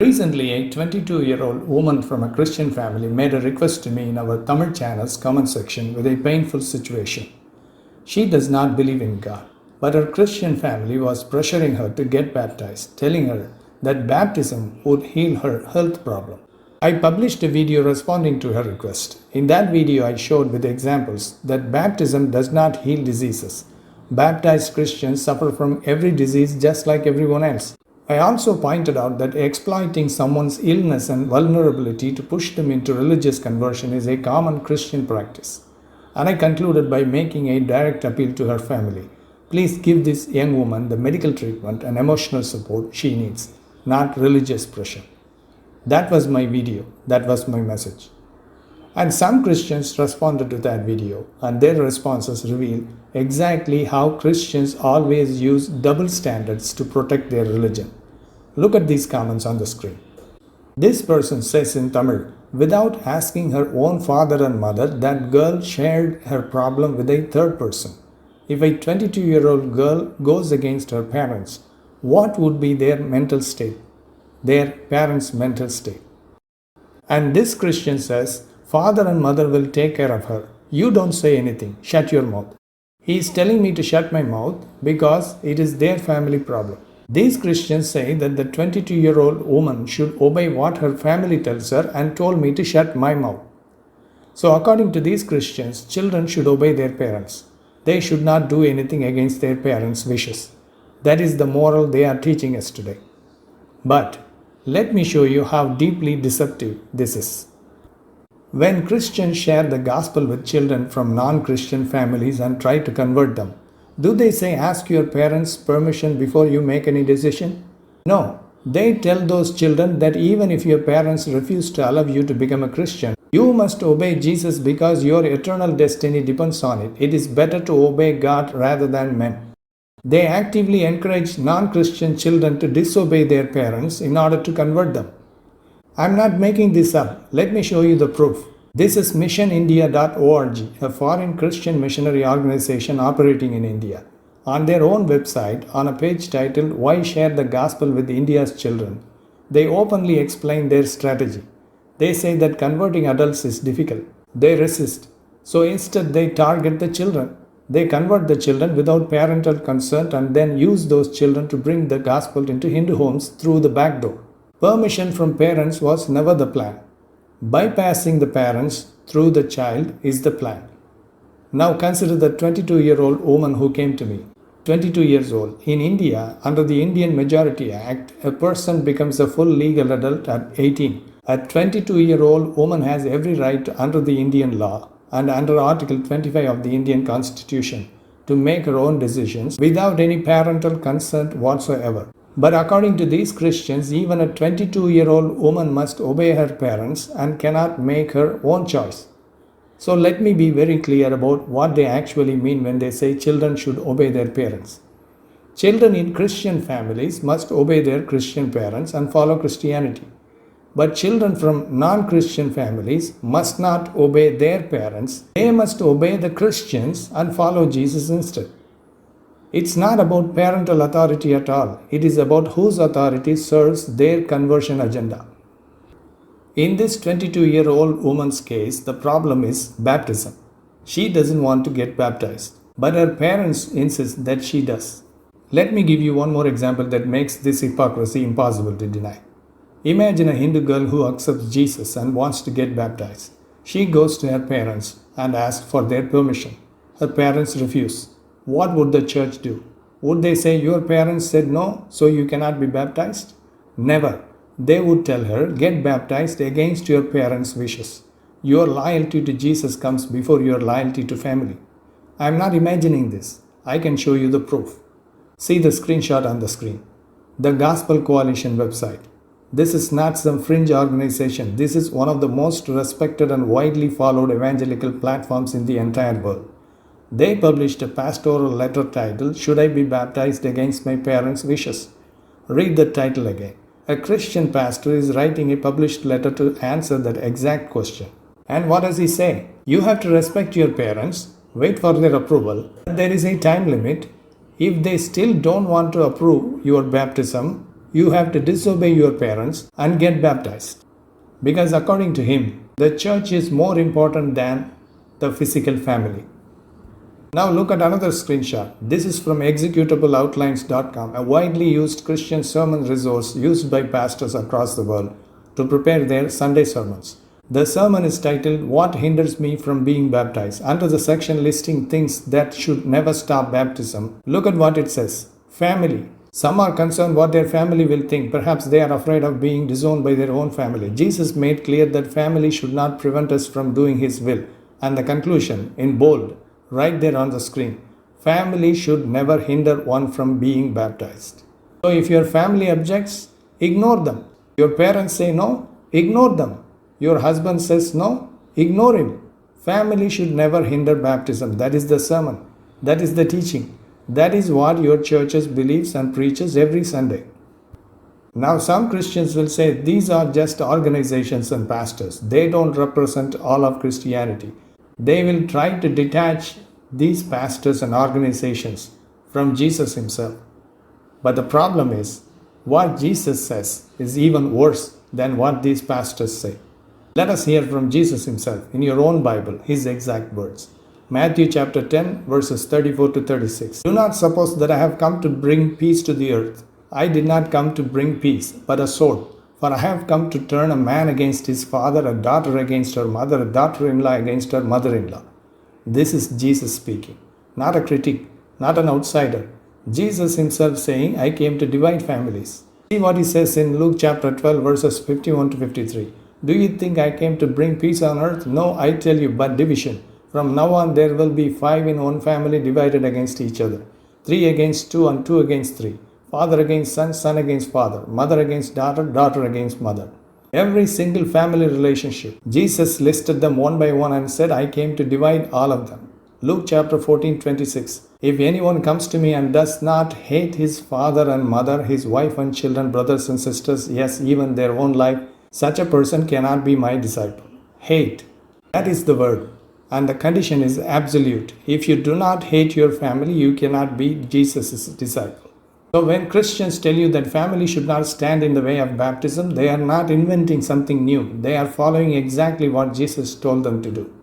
Recently, a 22-year-old woman from a Christian family made a request to me in our Tamil channel's comment section with a painful situation. She does not believe in God, but her Christian family was pressuring her to get baptized, telling her that baptism would heal her health problem. I published a video responding to her request. In that video, I showed with examples that baptism does not heal diseases. Baptized Christians suffer from every disease just like everyone else. I also pointed out that exploiting someone's illness and vulnerability to push them into religious conversion is a common Christian practice. And I concluded by making a direct appeal to her family. Please give this young woman the medical treatment and emotional support she needs, not religious pressure. That was my video. That was my message. And some Christians responded to that video, and their responses reveal exactly how Christians always use double standards to protect their religion. Look at these comments on the screen. This person says in Tamil, without asking her own father and mother, that girl shared her problem with a third person. If a 22-year-old girl goes against her parents, what would be their mental state? Their parents' mental state. And this Christian says, father and mother will take care of her. You don't say anything. Shut your mouth. He is telling me to shut my mouth because it is their family problem. These Christians say that the 22-year-old woman should obey what her family tells her and told me to shut my mouth. So according to these Christians, children should obey their parents. They should not do anything against their parents' wishes. That is the moral they are teaching us today. But let me show you how deeply deceptive this is. When Christians share the gospel with children from non-Christian families and try to convert them, do they say ask your parents' permission before you make any decision? No. They tell those children that even if your parents refuse to allow you to become a Christian, you must obey Jesus because your eternal destiny depends on it. It is better to obey God rather than men. They actively encourage non-Christian children to disobey their parents in order to convert them. I'm not making this up. Let me show you the proof. This is missionindia.org, a foreign Christian missionary organization operating in India. On their own website, on a page titled Why Share the Gospel with India's Children, they openly explain their strategy. They say that converting adults is difficult. They resist. So instead they target the children. They convert the children without parental consent and then use those children to bring the gospel into Hindu homes through the back door. Permission from parents was never the plan. Bypassing the parents through the child is the plan. Now consider the 22-year-old woman who came to me. 22 years old. In India, under the Indian Majority Act, a person becomes a full legal adult at 18. A 22-year-old woman has every right under the Indian law and under Article 25 of the Indian Constitution to make her own decisions without any parental consent whatsoever. But according to these Christians, even a 22-year-old woman must obey her parents and cannot make her own choice. So let me be very clear about what they actually mean when they say children should obey their parents. Children in Christian families must obey their Christian parents and follow Christianity. But children from non-Christian families must not obey their parents. They must obey the Christians and follow Jesus instead. It's not about parental authority at all. It is about whose authority serves their conversion agenda. In this 22-year-old woman's case, the problem is baptism. She doesn't want to get baptized, but her parents insist that she does. Let me give you one more example that makes this hypocrisy impossible to deny. Imagine a Hindu girl who accepts Jesus and wants to get baptized. She goes to her parents and asks for their permission. Her parents refuse. What would the church do? Would they say your parents said no, so you cannot be baptized? Never. They would tell her, get baptized against your parents' wishes. Your loyalty to Jesus comes before your loyalty to family. I am not imagining this. I can show you the proof. See the screenshot on the screen. The Gospel Coalition website. This is not some fringe organization. This is one of the most respected and widely followed evangelical platforms in the entire world. They published a pastoral letter titled, Should I be baptized against my parents' wishes? Read the title again. A Christian pastor is writing a published letter to answer that exact question. And what does he say? You have to respect your parents, wait for their approval. There is a time limit. If they still don't want to approve your baptism, you have to disobey your parents and get baptized. Because according to him, the church is more important than the physical family. Now look at another screenshot. This is from executableoutlines.com, a widely used Christian sermon resource used by pastors across the world to prepare their Sunday sermons. The sermon is titled, What Hinders Me from Being Baptized? Under the section listing things that should never stop baptism, look at what it says. Family. Some are concerned what their family will think. Perhaps they are afraid of being disowned by their own family. Jesus made clear that family should not prevent us from doing His will. And the conclusion, in bold, right there on the screen, family should never hinder one from being baptized. So if your family objects, ignore them. Your parents say no, ignore them. Your husband says no, ignore him. Family should never hinder baptism. That is the sermon. That is the teaching. That is what your churches believes and preaches every Sunday. Now some Christians will say these are just organizations and pastors. They don't represent all of Christianity. They will try to detach these pastors and organizations from Jesus himself. But the problem is, what Jesus says is even worse than what these pastors say. Let us hear from Jesus himself in your own Bible, his exact words. Matthew chapter 10, verses 34 to 36. Do not suppose that I have come to bring peace to the earth. I did not come to bring peace, but a sword. For I have come to turn a man against his father, a daughter against her mother, a daughter-in-law against her mother-in-law. This is Jesus speaking, not a critic, not an outsider. Jesus himself saying, I came to divide families. See what he says in Luke chapter 12, verses 51 to 53. Do you think I came to bring peace on earth? No, I tell you, but division. From now on there will be 5 in one family divided against each other. 3 against 2 and 2 against 3. Father against son, son against father. Mother against daughter, daughter against mother. Every single family relationship. Jesus listed them one by one and said, I came to divide all of them. Luke chapter 14, 26. If anyone comes to me and does not hate his father and mother, his wife and children, brothers and sisters, yes, even their own life, such a person cannot be my disciple. Hate. That is the word. And the condition is absolute. If you do not hate your family, you cannot be Jesus' disciple. So when Christians tell you that family should not stand in the way of baptism, they are not inventing something new. They are following exactly what Jesus told them to do.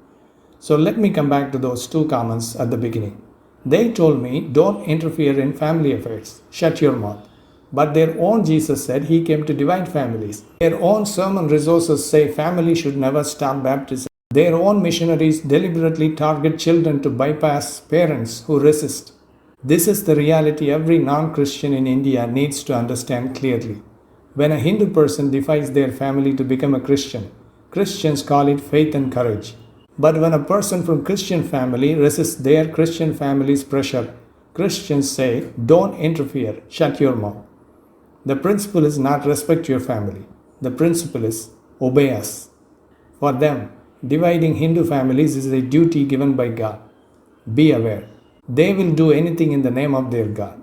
So let me come back to those 2 comments at the beginning. They told me, don't interfere in family affairs. Shut your mouth. But their own Jesus said he came to divide families. Their own sermon resources say family should never stop baptism. Their own missionaries deliberately target children to bypass parents who resist. This is the reality every non-Christian in India needs to understand clearly. When a Hindu person defies their family to become a Christian, Christians call it faith and courage. But when a person from Christian family resists their Christian family's pressure, Christians say, don't interfere, shut your mouth. The principle is not respect your family. The principle is obey us. For them, dividing Hindu families is a duty given by God. Be aware. They will do anything in the name of their God.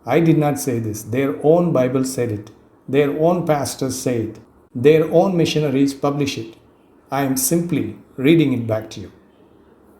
I did not say this. Their own Bible said it. Their own pastors say it. Their own missionaries publish it. I am simply reading it back to you.